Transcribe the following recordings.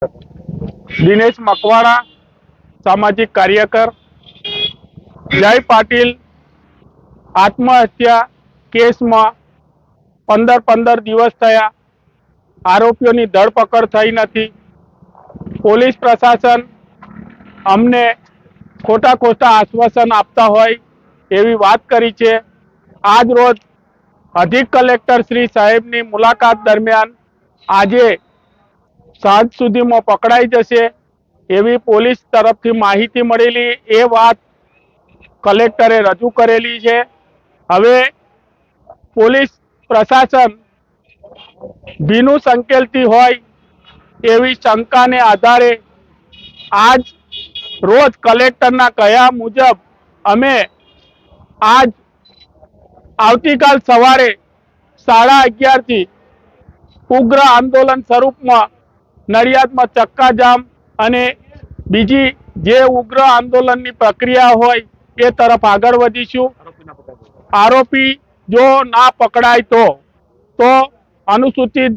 દિનેશ મકવાણા, સામાજિક કાર્યકર। જય પાટીલ આત્મહત્યા કેસમાં 15 દિવસ થયા, આરોપીઓની ધરપકડ થઈ નથી। પોલીસ પ્રશાસન અમને ખોટા આશ્વાસન આપતા હોય એવી વાત કરી છે। આજ રોજ અધિક કલેક્ટર શ્રી સાહેબની મુલાકાત દરમિયાન આજે સાંજ સુધીમાં પકડાઈ જશે એવી પોલીસ તરફથી માહિતી મળેલી, એ વાત કલેક્ટરે રજૂ કરેલી છે। હવે પોલીસ પ્રશાસન ભીનું સંકેલતી હોય એવી શંકાને આધારે આજ રોજ કલેક્ટરના કહ્યા મુજબ અમે આવતીકાલ સવારે 11:30 થી ઉગ્ર આંદોલન સ્વરૂપમાં નડિયાદમાં ચક્કાજામ અને બીજી જે ઉગ્ર આંદોલનની પ્રક્રિયા હોય એ તરફ આગળ વધીશું। આરોપી જો ના પકડાય તો અનુસૂચિત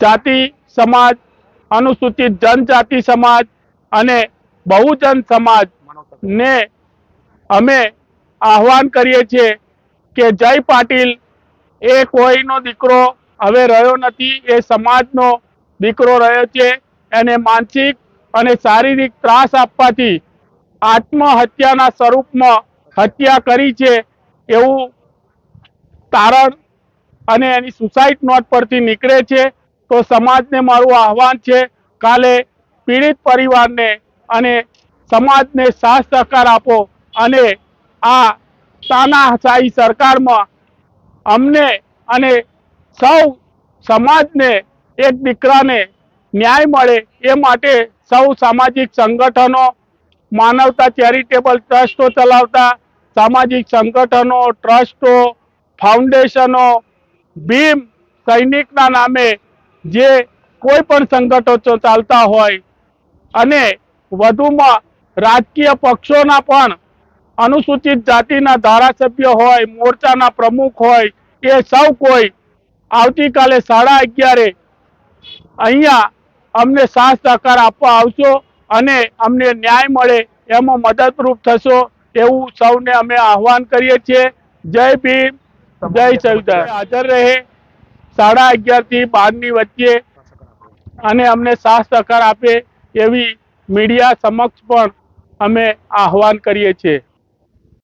જાતિ સમાજ, અનુસૂચિત જનજાતિ સમાજ અને બહુજન સમાજને અમે આહવાન કરીએ છીએ કે જય પાટીલ એ કોઈનો દીકરો હવે રહ્યો નથી, એ સમાજનો દીકરો રહ્યો છે। એને માનસિક અને શારીરિક ત્રાસ આપવાથી આત્મહત્યાના સ્વરૂપમાં હત્યા કરી છે એવું તારણ અને એની સુસાઇડ નોટ પરથી નીકળે છે। તો સમાજને મારું આહવાન છે, કાલે પીડિત પરિવારને અને સમાજને સાથ સહકાર આપો અને આ તાનાશાહી સરકારમાં અમને અને સૌ સમાજને એક દીકરાને ન્યાય મળે એ માટે સૌ સામાજિક સંગઠનો, માનવતા ચેરિટેબલ ટ્રસ્ટો ચલાવતા સામાજિક સંગઠનો, ટ્રસ્ટો, ફાઉન્ડેશનો, ભીમ સૈનિકના નામે જે કોઈ પણ સંગઠનો ચાલતા હોય અને વધુમાં રાજકીય પક્ષોના પણ અનુસૂચિત જાતિના ધારાસભ્ય હોય, મોરચાના પ્રમુખ હોય, એ સૌ કોઈ આવતીકાલે 11:30 અહીંયા અમને સાથ સહકાર આપવા આવશો અને અમને ન્યાય મળે એમાં મદદરૂપ થશો એવું સૌને અમે આહવાન કરીએ છીએ। જય ભીમ, જય સંવિધાન। હાજર રહે 11:30 થી 12ની વચ્ચે અને અમને સાથ સહકાર આપે એવી મીડિયા સમક્ષ પણ અમે આહવાન કરીએ છીએ।